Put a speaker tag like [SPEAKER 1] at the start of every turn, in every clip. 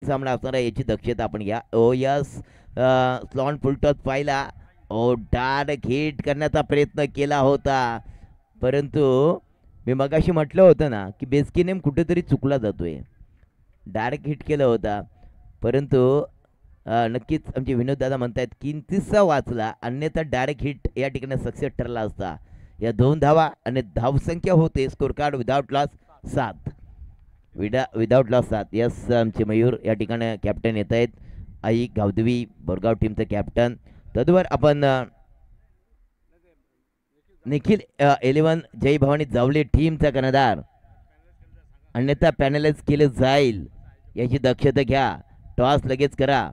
[SPEAKER 1] सामना असणार आहे याची दक्षता आपण घ्या. ओ यस, स्लॉन फुलटॉस पाहिला. ओ डायरेक्ट हिट करण्याचा प्रयत्न केला होता, परंतु मी मगाशी म्हटलं होतं ना की बेस्की नेम कुठेतरी चुकला जातोय. डायरेक्ट हिट केलं होता, परंतु नक्कीच आमचे विनोद दादा म्हणतायत किंचितसा वाचला, अन्यथा डायरेक्ट हिट या ठिकाणी सक्सेस ठरला असता. या 2 धावा आणि धावसंख्या होते score card without loss 7. Without loss 7. Yes, आमचे मयूर या ठिकाणी कॅप्टन येत आहेत. आई गावदेवी बोरगाव टीमचं कॅप्टन. तद्वर आपण निखिल 11 जय भवानी जावले टीमचा कर्णधार, अन्यथा पॅनलाइज केलं जाईल याची दक्षता घ्या. टॉस लगेच करा.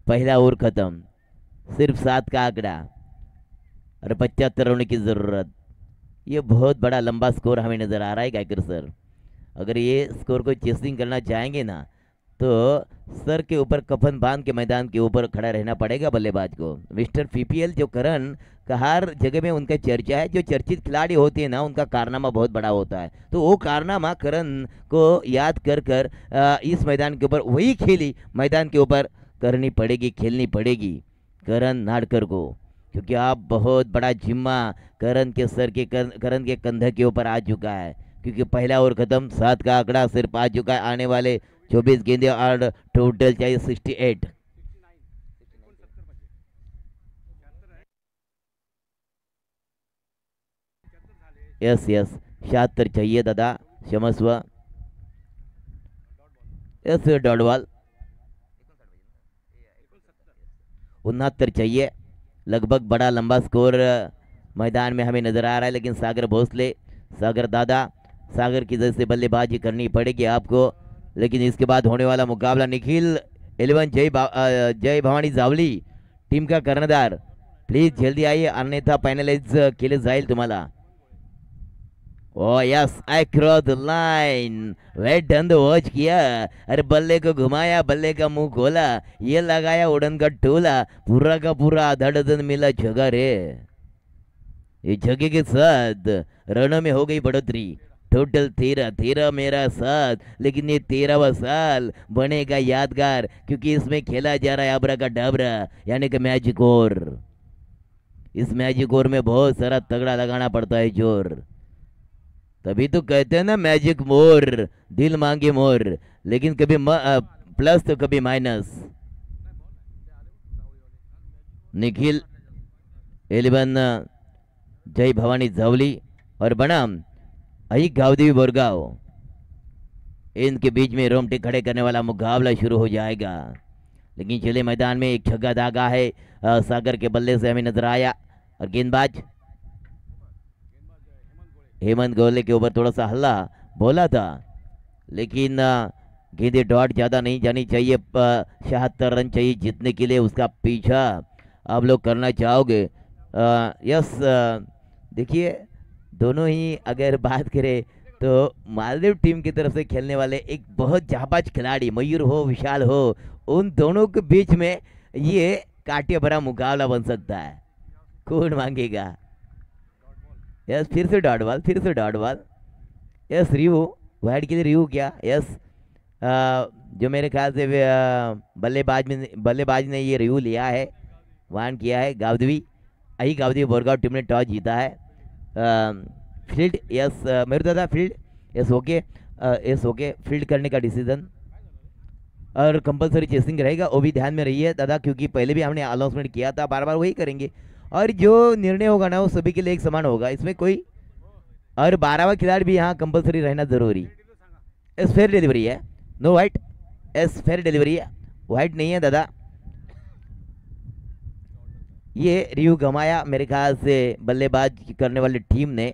[SPEAKER 1] पहला ओवर खत्म, सिर्फ 7 का आंकड़ा और 75 रनों की ज़रूरत. ये बहुत बड़ा लंबा स्कोर हमें नज़र आ रहा है गायकर सर. अगर ये स्कोर को चेसिंग करना चाहेंगे ना तो सर के ऊपर कफन बांध के मैदान के ऊपर खड़ा रहना पड़ेगा बल्लेबाज को. मिस्टर पीपीएल जो करण का हर जगह में उनका चर्चा है. जो चर्चित खिलाड़ी होते हैं ना उनका कारनामा बहुत बड़ा होता है, तो वो कारनामा करण को याद कर कर इस मैदान के ऊपर वही खेली मैदान के ऊपर करनी पड़ेगी, खेलनी पड़ेगी करण नाडकर को, क्योंकि आप बहुत बड़ा जिम्मा करण के सर के करण के कंधे के ऊपर आ चुका है. क्योंकि पहला ओवर खत्म, 7 का आंकड़ा सिर्फ आ चुका है. आने वाले 24 गेंदे और टोटल चाहिए 68. यस यस, 76 चाहिए दादा, क्षमस्व. यस, डॉट बॉल 69 चाहिए. लगभग बड़ा लंबा स्कोर मैदान में हमें नजर आ रहा है, लेकिन सागर भोसले, सागर दादा, सागर की जैसे बल्लेबाजी करनी पड़ेगी आपको. लेकिन इसके बाद होने वाला मुकाबला निखिल 11 जय भवानी जावली टीम का कर्णधार, प्लीज जल्दी आइए अन्यथा फाइनलाइज केले जाईल तुम्हाला. Oh yes, I cross the line, wait done the watch किया. अरे बल्ले को घुमाया, बल्ले का मुंह खोला, ये लगाया उड़न का टोला, पूरा का पूरा आधा डजन मिला जगह रे. ये जगह के साथ रनों में हो गई बढ़ोतरी. टोटल 13 मेरा साथ, लेकिन ये 13वां साल बनेगा यादगार, क्योंकि इसमें खेला जा रहा है अबरा का डबरा, यानी कि मैजिक ओवर. इस मैजिक ओवर में बहुत सारा तगड़ा लगाना पड़ता है जोर. तभी तो कहते हैं ना मैजिक मोर, दिल मांगे मोर, लेकिन कभी प्लस तो कभी माइनस. निखिल 11 जय भवानी जावली और बनाम आई गावदेवी बोरगाव, इनके बीच में रोमटे खड़े करने वाला मुकाबला शुरू हो जाएगा. लेकिन चले मैदान में एक छक्का दागा है सागर के बल्ले से हमें नजर आया, और गेंदबाज हेमंत गोले के ऊपर थोड़ा सा हल्ला बोला था, लेकिन गेंदे डॉट ज़्यादा नहीं जानी चाहिए. 76 रन चाहिए जीतने के लिए, उसका पीछा आप लोग करना चाहोगे. यस, देखिए दोनों ही अगर बात करें तो मालदीव टीम की तरफ से खेलने वाले एक बहुत जाबाज खिलाड़ी मयूर हो विशाल हो, उन दोनों के बीच में ये कांटे भरा मुकाबला बन सकता है. कौन मांगेगा. यस, फिर से डॉट बॉल, फिर से dot ball. Yes, review wide के लिए रिव्यू क्या. यस, जो मेरे ख्याल से बल्लेबाज ने ये रिव्यू लिया है, वान किया है. गावदेवी आई गावदेवी बोरगाव टीम ने टॉस जीता है. फील्ड, यस मेरे दादा field, yes okay, yes okay, field करने का डिसीजन और कंपलसरी चेसिंग रहेगा, वो भी ध्यान में रहिए दादा, क्योंकि पहले भी हमने अनाउंसमेंट किया था, बार बार वही करेंगे. और जो निर्णय होगा ना वो सभी के लिए एक समान होगा, इसमें कोई, और 12वां खिलाड़ी भी यहाँ कंपलसरी रहना जरूरी. एस फेयर डिलीवरी है, no wide. As fair delivery है, वाइट नहीं है दादा. ये रिव्यू गमाया मेरे ख्याल से बल्लेबाज करने वाली टीम ने,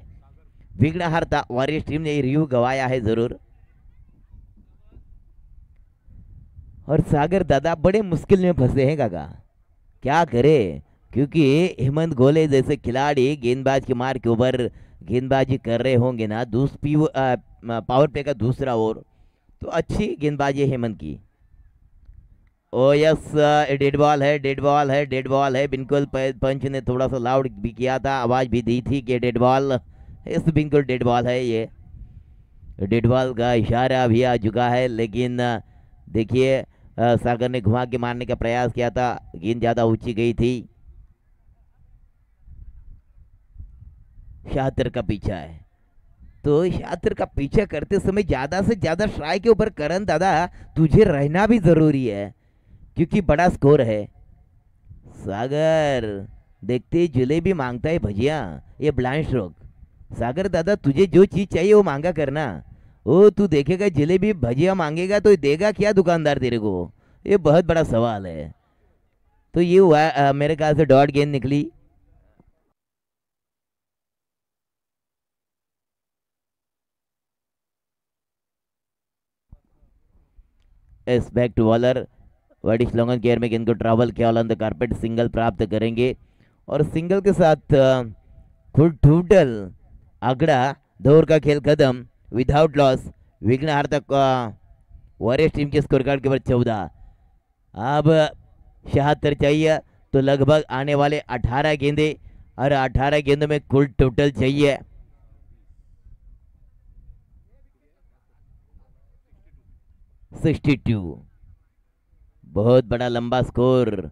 [SPEAKER 1] विघ्नहर्ता वॉरियर्स टीम ने ये रिव्यू गवाया है जरूर. और सागर दादा बड़े मुश्किल में फंसे हैं काका, क्या करे, क्योंकि हेमंत गोले जैसे खिलाड़ी गेंदबाज के मार के ऊपर गेंदबाजी कर रहे होंगे ना, पावर प्ले का दूसरा ओवर, तो अच्छी गेंदबाजी है हेमंत की. ओ यस, डेड बॉल है, डेड बॉल है, डेड बॉल है, बिल्कुल. पंच ने थोड़ा सा लाउड भी किया था, आवाज भी दी थी कि डेड बॉल. यस बिल्कुल डेड बॉल है ये. डेड बॉल का इशारा भी आ चुका है, लेकिन देखिए सागर ने घुमा के मारने का प्रयास किया था, गेंद ज्यादा ऊंची गई थी। 76 का पीछा है, तो 76 का पीछा करते समय ज्यादा से ज्यादा ट्राई के ऊपर करण दादा तुझे रहना भी जरूरी है, क्योंकि बड़ा स्कोर है। सागर देखते ही जलेबी मांगता है भजिया, ये ब्लाइंड स्ट्रोक। सागर दादा तुझे जो चीज चाहिए वो मांगा करना। ओ तू देखेगा जलेबी भजिया मांगेगा तो देगा क्या दुकानदार तेरे को, ये बहुत बड़ा सवाल है। तो ये हुआ मेरे ख्याल से डॉट गेंद निकली। Expect bowler widish longan care में गेंद को ट्रैवल किया ऑन द कारपेट, सिंगल प्राप्त करेंगे। और सिंगल के साथ खुद टूटल आंकड़ा, दौर का खेल खत्म विदाउट लॉस। विघ्नहार तक वॉरियर्स टीम के स्कोर कार्ड के ऊपर 14। अब 76 चाहिए तो लगभग आने वाले 18 गेंदे, और 18 गेंदों में कुल टोटल चाहिए 62। बहुत बड़ा लंबा स्कोर।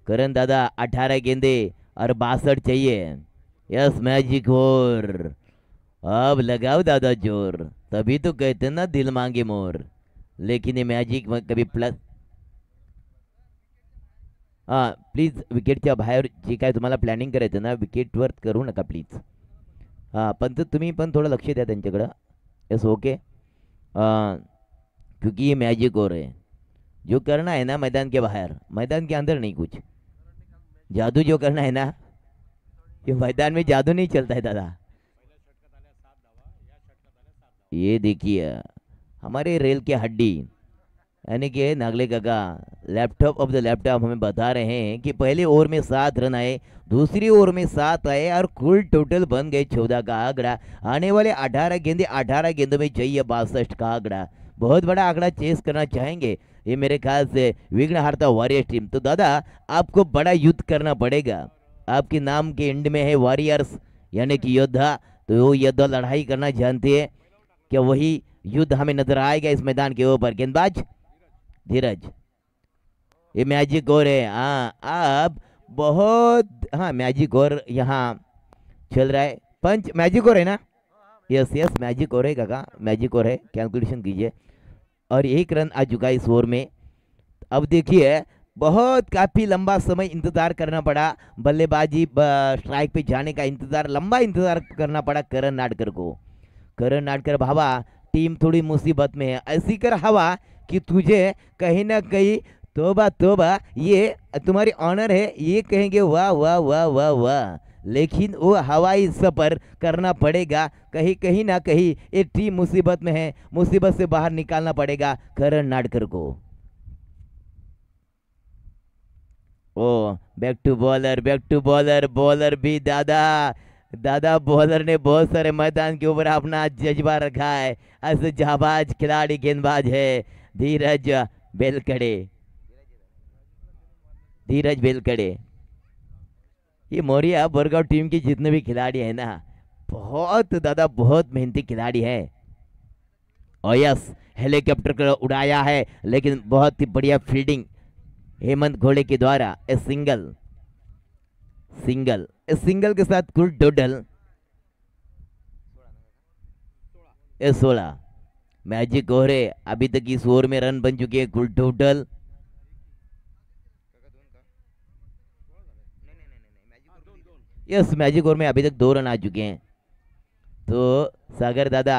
[SPEAKER 1] करण दादा 18 गेंदे और 62 चाहिए। यस मैजिक और अब लगाओ दादा जोर, तभी तो कहते ना दिल मांगे मोर। लेकिन ये मैजिक कभी प्लस, हां प्लीज विकेटच्या बाहेर जे काय तुम्हाला प्लॅनिंग करायचं ना विकेटवर करू नका प्लीज. हां पण तुम्ही पण थोडं लक्ष द्या त्यांच्याकडं. Yes okay. क्योंकि ये मैजिक हो रहे हैं, जो करना है ना मैदान के बाहर, मैदान के अंदर नहीं कुछ जादू जो करना है ना, ये मैदान में जादू नहीं चलता है दादा। ये देखिए हमारे रेल के हड्डी यानी कि नागले काका लैपटॉप ऑफ द लैपटॉप हमें बता रहे हैं कि पहले ओवर में 7 रन आए, दूसरी ओवर में 7 आए और कुल टोटल बन गए 14 का आंकड़ा। आने वाले 18 गेंदे, 18 गेंदों में चाहिए 62 का आंकड़ा। बहुत बड़ा आंकड़ा चेस करना चाहेंगे ये मेरे ख्याल से विघ्नहर्ता वॉरियर्स टीम। तो दादा आपको बड़ा युद्ध करना पड़ेगा, आपके नाम के एंड में है वॉरियर्स यानी कि योद्धा, तो वो योद्धा लड़ाई करना जानते हैं। क्या वही युद्ध हमें नजर आएगा इस मैदान के ऊपर? गेंदबाज धीरज, ये मैजिक और है। हाँ अब बहुत, हाँ मैजिक और यहाँ चल रहा है। पंच मैजिक और है ना? यस यस मैजिक और है काका, मैजिक और है, कैलकुलेशन कीजिए। और 1 रन आ चुका है इस ओवर में। अब देखिए बहुत काफी लंबा समय इंतजार करना पड़ा, बल्लेबाजी स्ट्राइक पे जाने का इंतजार, लंबा इंतजार करना पड़ा करण नाडकर को। करण नाडकर भावा टीम थोड़ी मुसीबत में है, ऐसी कर हवा कि तुझे कहीं ना कहीं तोबा तोबा, ये तुम्हारी ऑनर है, ये कहेंगे वाह वाह वाह वाह वाह, लेकिन वो हवाई सफर करना पड़ेगा। कहीं कहीं ना कहीं एक टीम मुसीबत में है, मुसीबत से बाहर निकालना पड़ेगा करण नाडकर को। Oh back to bowler, back to bowler, bowler भी दादा, दादा बॉलर ने बहुत सारे मैदान के ऊपर अपना जज्बा रखा है, ऐसे जाबाज खिलाड़ी गेंदबाज है धीरज बेलकड़े, धीरज बेलकड़े। ये मौर्या वर्कआउट टीम के जितने भी खिलाड़ी हैं ना, बहुत दादा बहुत मेहनती खिलाड़ी है। और यस हेलीकॉप्टर को उड़ाया है, लेकिन बहुत ही बढ़िया फील्डिंग हेमंत घोड़े के द्वारा। A single, single, a single के साथ कुल टोटल 16। मैजिक ओवरे अभी तक इस ओवर में रन बन चुके हैं कुल टोटल यस मैजिक ओवर में अभी तक 2 रन आ चुके हैं। तो सागर दादा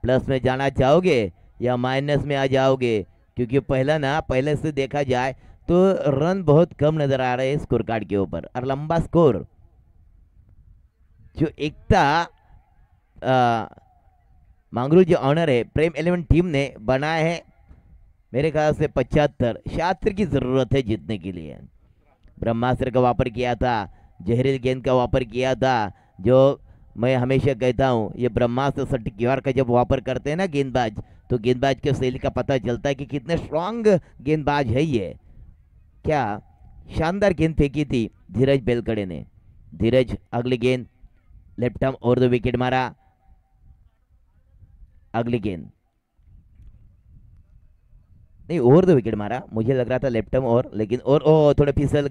[SPEAKER 1] प्लस में जाना चाहोगे या माइनस में आ जाओगे? क्योंकि पहला ना, पहले से देखा जाए तो रन बहुत कम नजर आ रहे हैं स्कोर कार्ड के ऊपर, और लंबा स्कोर जो एकता मांगरू जो ऑनर है प्रेम 11 टीम ने बनाया है, मेरे ख्याल से 75 76 की जरूरत है जीतने के लिए। ब्रह्मास्त्र का वापर किया था, जहरील गेंद का वापर किया था, जो मैं हमेशा कहता हूँ ये ब्रह्मास्त्र सट्टिक्योर का जब वापर करते हैं ना गेंदबाज, तो गेंदबाज के शैली का पता चलता है कि कितने स्ट्रांग गेंदबाज है ये। क्या शानदार गेंद फेंकी थी धीरज बेलकड़े ने। धीरज अगली गेंद left arm over the wicket मारा। अगली गेंद, नहीं और 2 विकेट मारा, मुझे लग रहा था लेफ्ट आर्म और, लेकिन और ओ थोड़े फिसल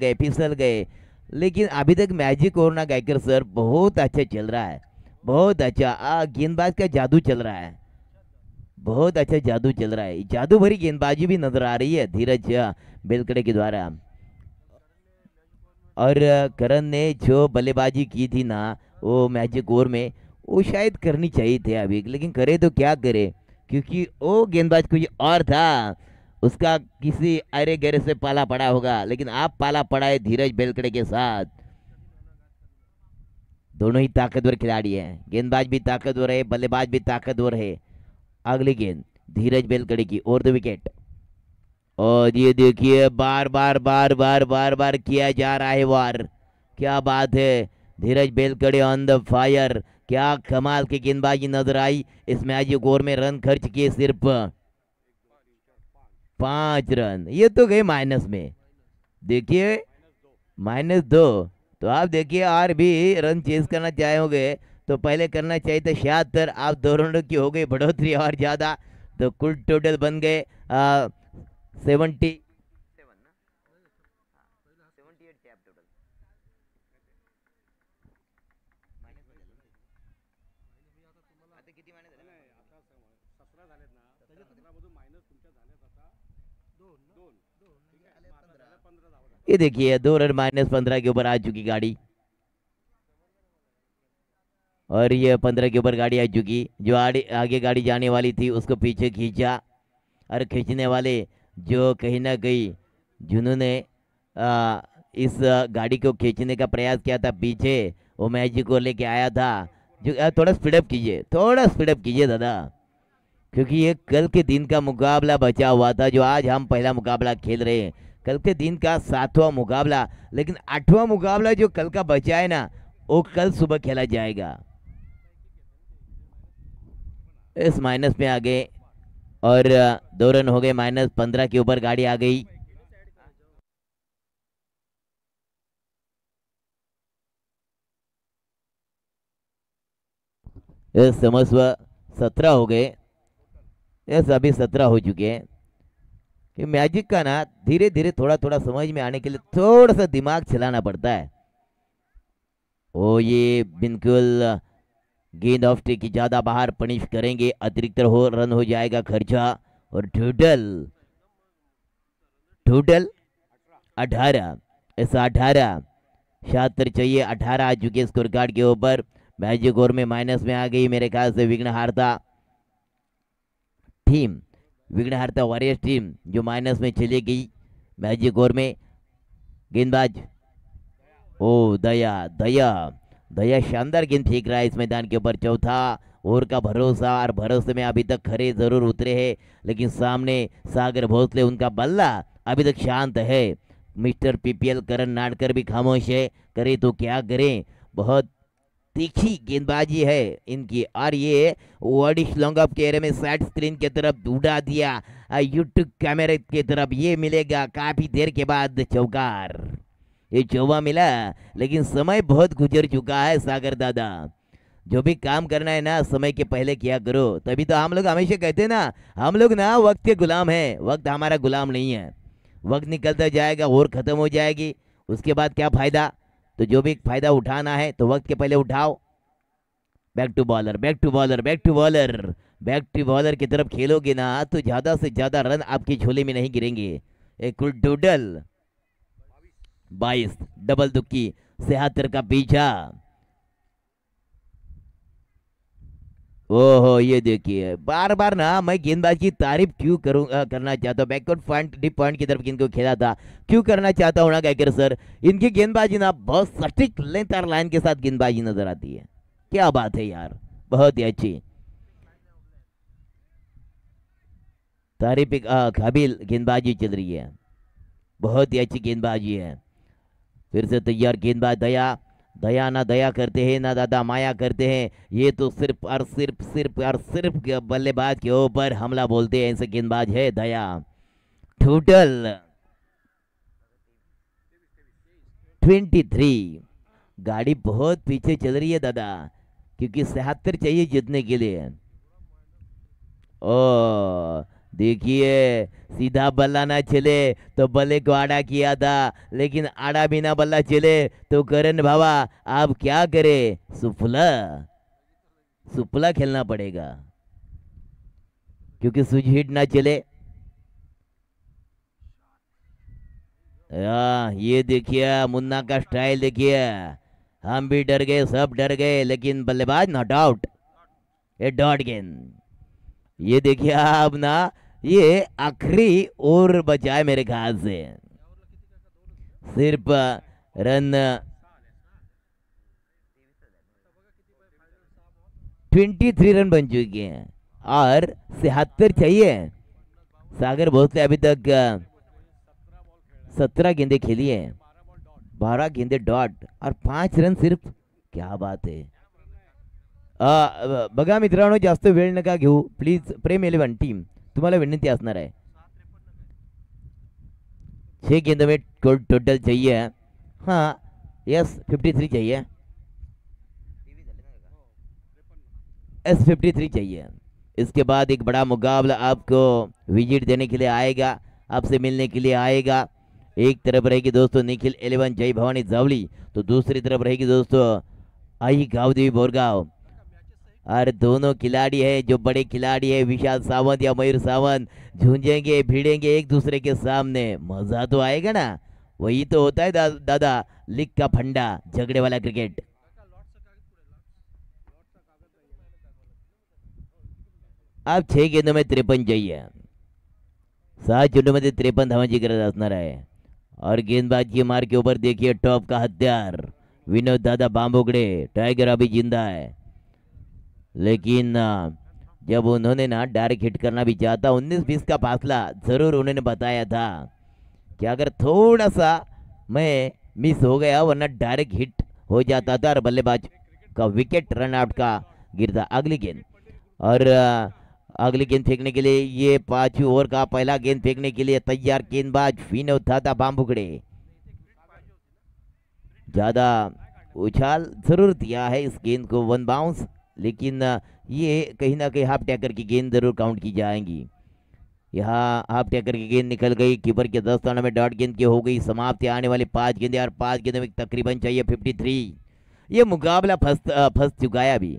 [SPEAKER 1] गए। लेकिन अभी तक मैजिक और ना गायकर सर बहुत अच्छा चल रहा है, बहुत अच्छा। गेंदबाज का जादू चल रहा है, बहुत अच्छा जादू चल रहा है, जादू भरी गेंदबाजी भी नजर आ रही है धीरज बेलकड़े के द्वारा। और करण ने जो बल्लेबाजी की थी ना वो मैजिक ओवर में, वो शायद करनी चाहिए थे अभी, लेकिन करे तो क्या करे, क्योंकि वो गेंदबाज कुछ और था, उसका किसी अरे गहरे से पाला पड़ा होगा, लेकिन आप पाला पड़ा है धीरज बेलकड़े के साथ। दोनों ही ताकतवर खिलाड़ी हैं, गेंदबाज भी ताकतवर है, बल्लेबाज भी ताकतवर है। अगली गेंद धीरज बेलकड़े की और 2 विकेट। और ये देखिए बार बार बार बार बार बार किया जा रहा है वार, क्या बात है, धीरज बेलकड़े ऑन द फायर, क्या कमाल की गेंदबाजी नजर आई। इस मैच ओवर में रन खर्च किए सिर्फ 5 रन, ये तो गए माइनस में, देखिए -2। तो आप देखिए और भी रन चेज करना चाहोगे तो पहले करना चाहिए था 76, आप 2 रनों की हो गई बढ़ोतरी और ज्यादा, तो कुल टोटल बन गए 77 ना, 78 टैप टोटल। आता किती मायनस झाले? नाही आता 17 झालेत ना, 17 मधून मायनस तुमच्या झालेत आता 2 ठीक आहे, मग आता झाले 15 धावा। ये देखिए 2 रन -15 के ऊपर आ चुकी गाड़ी, और ये 15 के ऊपर गाड़ी आ चुकी, जो आगे गाड़ी जाने वाली थी उसको पीछे खींचा, और खींचने वाले जो कहीं ना कहीं जिन्होंने इस गाड़ी को खींचने का प्रयास किया था पीछे, वो मैजिक को लेके आया था, जो थोड़ा स्पीडअप कीजिए, थोड़ा स्पीडअप कीजिए दादा, क्योंकि ये कल के दिन का मुकाबला बचा हुआ था, जो आज हम पहला मुकाबला खेल रहे हैं, कल के दिन का 7वां मुकाबला, लेकिन 8वां मुकाबला जो कल का बचा है ना वो कल सुबह खेला जाएगा। इस माइनस में आ गए और 2 रन हो गए, -15 के ऊपर गाड़ी आ गई। इस समस्व 17 हो गए, यस अभी 17 हो चुके हैं। कि मैजिक का ना धीरे धीरे थोड़ा थोड़ा समझ में आने के लिए थोड़ा सा दिमाग चलाना पड़ता है। ओ ये बिल्कुल गेंद ऑफ स्टे की ज्यादा बाहर पनिश करेंगे, अतिरिक्त हो रन हो जाएगा खर्चा, और टोटल टोटल 18, इस 18 76 चाहिए, 18 आ चुके स्कोर कार्ड के ऊपर। मैजिक ओवर में माइनस में आ गई मेरे ख्याल से विघ्नहारता टीम, विघ्नहारता वॉरियर्स टीम जो माइनस में चली गई मैजिक ओवर में। गेंदबाज ओ दया दया दया शानदार गेंद फेंक रहा है इस मैदान के ऊपर, चौथा ओवर का भरोसा, और भरोसे में अभी तक खरे जरूर उतरे हैं, लेकिन सामने सागर भोसले उनका बल्ला अभी तक शांत है। मिस्टर पीपीएल करण नाडकर भी खामोश है, करे तो क्या करें, बहुत तीखी गेंदबाजी है इनकी, और ये वर्डिश लॉन्ग ऑफ के एरिया में साइड स्क्रीन की तरफ उड़ा दिया, यूट्यूब कैमरे की तरफ, ये मिलेगा काफी देर के बाद चौकार, ये चौवा मिला, लेकिन समय बहुत गुजर चुका है सागर दादा, जो भी काम करना है ना समय के पहले किया करो, तभी तो हम लोग हमेशा कहते हैं ना, हम लोग ना वक्त के गुलाम हैं, वक्त हमारा गुलाम नहीं है, वक्त निकलता जाएगा और खत्म हो जाएगी, उसके बाद क्या फायदा, तो जो भी फायदा उठाना है तो वक्त के पहले उठाओ। Back to bowler, back to bowler, back to bowler, back to bowler की तरफ खेलोगे ना तो ज्यादा से ज्यादा रन आपकी झोले में नहीं गिरेंगे। एक कुल टोटल 22, डबल दुक्की 76 का पीछा। ओहो ये देखिए बार बार ना मैं गेंदबाज की तारीफ क्यों करूं करना चाहता हूँ, बैकवर्ड पॉइंट डीप पॉइंट की तरफ इनको खेला था, क्यों करना चाहता हूँ ना गायकर सर, इनकी गेंदबाजी ना बहुत सटीक लेंथ और लाइन के साथ गेंदबाजी नजर आती है, क्या बात है यार, बहुत ही अच्छी तारीफ काबिल गेंदबाजी चल रही है, बहुत ही अच्छी गेंदबाजी है। फिर से तैयार गेंदबाज दया, दया ना दया करते हैं ना दादा माया करते हैं, ये तो सिर्फ और सिर्फ सिर्फ और सिर्फ बल्लेबाज के ऊपर हमला बोलते हैं, ऐसे गेंदबाज है दया। टोटल 23, गाड़ी बहुत पीछे चल रही है दादा, क्योंकि 76 चाहिए जीतने के लिए। ओ देखिए, सीधा बल्ला ना चले तो बल्ले को आड़ा किया था, लेकिन आड़ा बिना बल्ला चले तो करण भावा आप क्या करे, सुफला सुफला खेलना पड़ेगा क्योंकि स्विच हिट ना चले। ये देखिए मुन्ना का स्टाइल देखिए, हम भी डर गए, सब डर गए, लेकिन बल्लेबाज नॉट आउट, ए डॉट गेंद। ये देखिए अब ना, ये आखिरी ओवर बचा है मेरे ख्याल से, सिर्फ रन 23 रन बन चुके हैं और 76 चाहिए। सागर भोसले अभी तक 17 गेंदे खेली है, 12 गेंदे डॉट और 5 रन सिर्फ, क्या बात है। बघा मित्रांनो, जास्त वेळ नका घेऊ प्लीज, प्रेम 11 टीम तुम्हाला विनंती असणार आहे, 6 गेंदों में टोटल चाहिए। हाँ यस 53 चाहिए, S53 चाहिए। इसके बाद एक बड़ा मुकाबला आपको विजिट देने के लिए आएगा, आपसे मिलने के लिए आएगा। एक तरफ रहेगी दोस्तों निखिल 11 जय भवानी जावली, तो दूसरी तरफ रहेगी दोस्तों आई गावदेवी बोरगांव। और दोनों खिलाड़ी है जो बड़े खिलाड़ी है, विशाल सावंत या मयूर सावंत, झूंझेंगे भिड़ेंगे एक दूसरे के सामने, मजा तो आएगा ना। वही तो होता है दादा लीग का फंडा, झगड़े वाला क्रिकेट। अब 6 गेंदों में 53 चाहिए, 7 चेंडू मध्ये 53 धावांची गरज असणार आहे। और गेंदबाज की मार के ऊपर देखिए टॉप का हथियार विनोद दादा बांबोगड़े, टाइगर अभी जिंदा है, लेकिन जब उन्होंने ना डायरेक्ट हिट करना भी चाहता, 19-20 का फासला जरूर उन्होंने बताया था कि अगर थोड़ा सा मैं मिस हो गया वरना डायरेक्ट हिट हो जाता था और बल्लेबाज का विकेट रन आउट का गिरता। अगली गेंद, और अगली गेंद फेंकने के लिए ये 5वीं ओवर का पहला गेंद फेंकने के लिए तैयार गेंदबाज विनोद दादा बांबुगड़े। ज्यादा उछाल जरूर दिया है इस गेंद को, 1 बाउंस, लेकिन ये कहीं ना कहीं हाफ टैकर की गेंद जरूर काउंट की जाएंगी। यहाँ हाफ टैकर की गेंद निकल गई, कीपर के 10 रनों में डॉट गेंद की हो गई समाप्ति। आने वाली 5 गेंदें और 5 गेंदों में तकरीबन चाहिए 53। ये मुकाबला फंस चुका है, अभी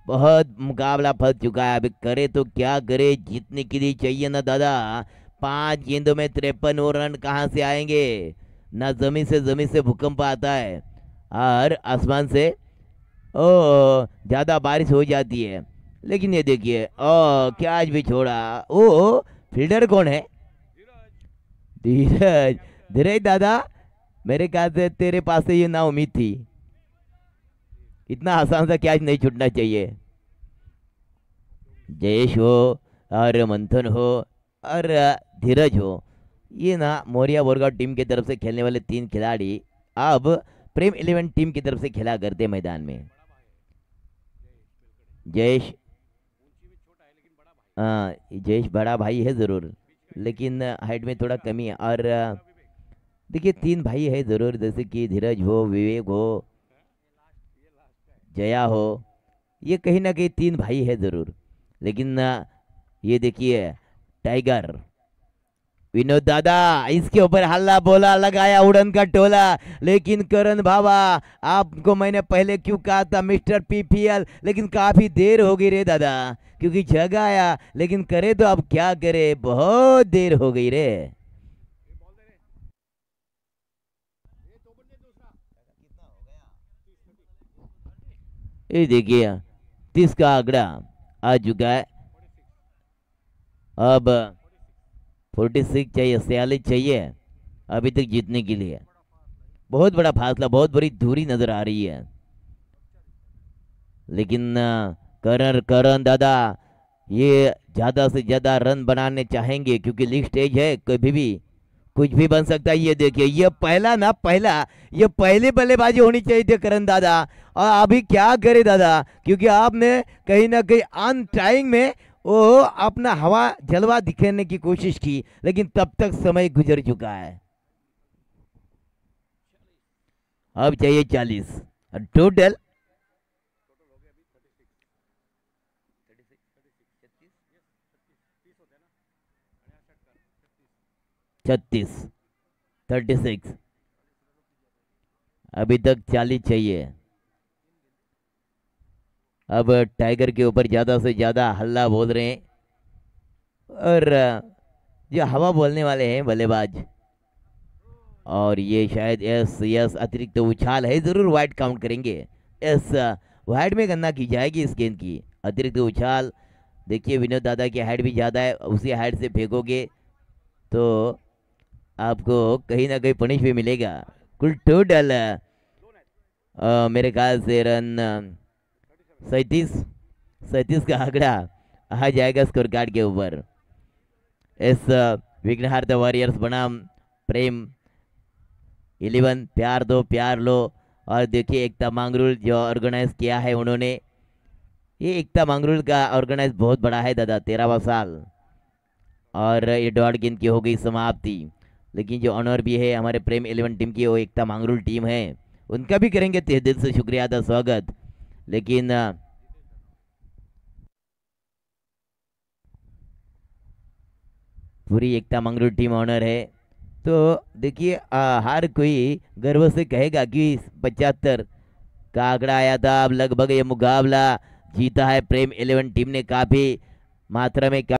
[SPEAKER 1] बहुत मुकाबला फंस चुका है। अभी करे तो क्या करे, जीतने के लिए चाहिए ना दादा। 5 गेंदों में 53 और रन कहाँ से आएंगे, ना जमीन से भूकंप आता है और आसमान से ओ ज्यादा बारिश हो जाती है। लेकिन ये देखिए ओ कैच भी छोड़ा, ओ फील्डर कौन है, धीरज। धीरज दादा, मेरे ख्याल से तेरे पास से ये ना उम्मीद थी, इतना आसान सा कैच नहीं छूटना चाहिए। जयेश हो और मंथन हो और धीरज हो, ये ना मोरिया बोरगांव टीम की तरफ से खेलने वाले 3 खिलाड़ी अब प्रेम 11 टीम की तरफ से खेला करते मैदान में। जयेश, जयेश बड़ा भाई है जरूर, लेकिन हाइट में थोड़ा कमी है। और देखिए 3 भाई है जरूर, जैसे कि धीरज हो, विवेक हो, जया हो, ये कहीं ना कहीं 3 भाई है जरूर। लेकिन ये देखिए टाइगर विनोद दादा, इसके ऊपर हल्ला बोला लगाया उड़न का टोला, लेकिन करण बाबा आपको मैंने पहले क्यों कहा था मिस्टर पीपीएल, लेकिन काफी देर हो गई रे दादा, क्योंकि जगह आया, लेकिन करे तो अब क्या करे, बहुत देर हो गई रे। ये देखिए 30 का आंकड़ा आ चुका है, अब 46 चाहिए, 46 चाहिए अभी तक जीतने के लिए। बहुत बड़ा फासला, बहुत बड़ी दूरी नजर आ रही है, लेकिन करण करण दादा ये ज्यादा से ज्यादा रन बनाने चाहेंगे, क्योंकि लीग स्टेज है, कभी भी कुछ भी बन सकता है। ये देखिए ये पहला ना पहला, ये पहली बल्लेबाजी होनी चाहिए थी करण दादा, और अभी क्या करे दादा, क्योंकि आपने कहीं ना कहीं ऑन टाइम में वो अपना हवा जलवा दिखाने की कोशिश की, लेकिन तब तक समय गुजर चुका है। अब चाहिए 40 टोटल, 36, 36, अभी तक 40 चाहिए। अब टाइगर के ऊपर ज्यादा से ज्यादा हल्ला बोल रहे हैं, और जो हवा बोलने वाले हैं बल्लेबाज, और ये शायद यस यस अतिरिक्त उछाल है, जरूर वाइड काउंट करेंगे। यस, वाइड में गणना की जाएगी इस गेंद की। अतिरिक्त उछाल, देखिए विनोद दादा की हाइट भी ज़्यादा है, उसी हाइट से फेंकोगे तो आपको कहीं ना कहीं पनिश भी मिलेगा। कुल टोटल मेरे ख्याल से रन 37, 37 का आंकड़ा आ जाएगा स्कोर कार्ड के ऊपर। इस विघ्नहर्ता द वॉरियर्स बनाम प्रेम 11 प्यार दो प्यार लो। और देखिए एकता मांगरूल जो ऑर्गेनाइज किया है उन्होंने, ये एकता मांगरूल का ऑर्गेनाइज बहुत बड़ा है दादा, 13वां साल। और ये डॉट गेंद की हो गई समाप्ति। लेकिन जो ऑनर भी है हमारे प्रेम 11 टीम की, वो एकता मांगरूल टीम है, उनका भी करेंगे तहे दिल से शुक्रिया अदा स्वागत। लेकिन पूरी एकता मंगरूल टीम ऑनर है। तो देखिए हर कोई गर्व से कहेगा कि 75 का आंकड़ा आया था। अब लगभग ये मुकाबला जीता है प्रेम 11 टीम ने, काफी मात्रा में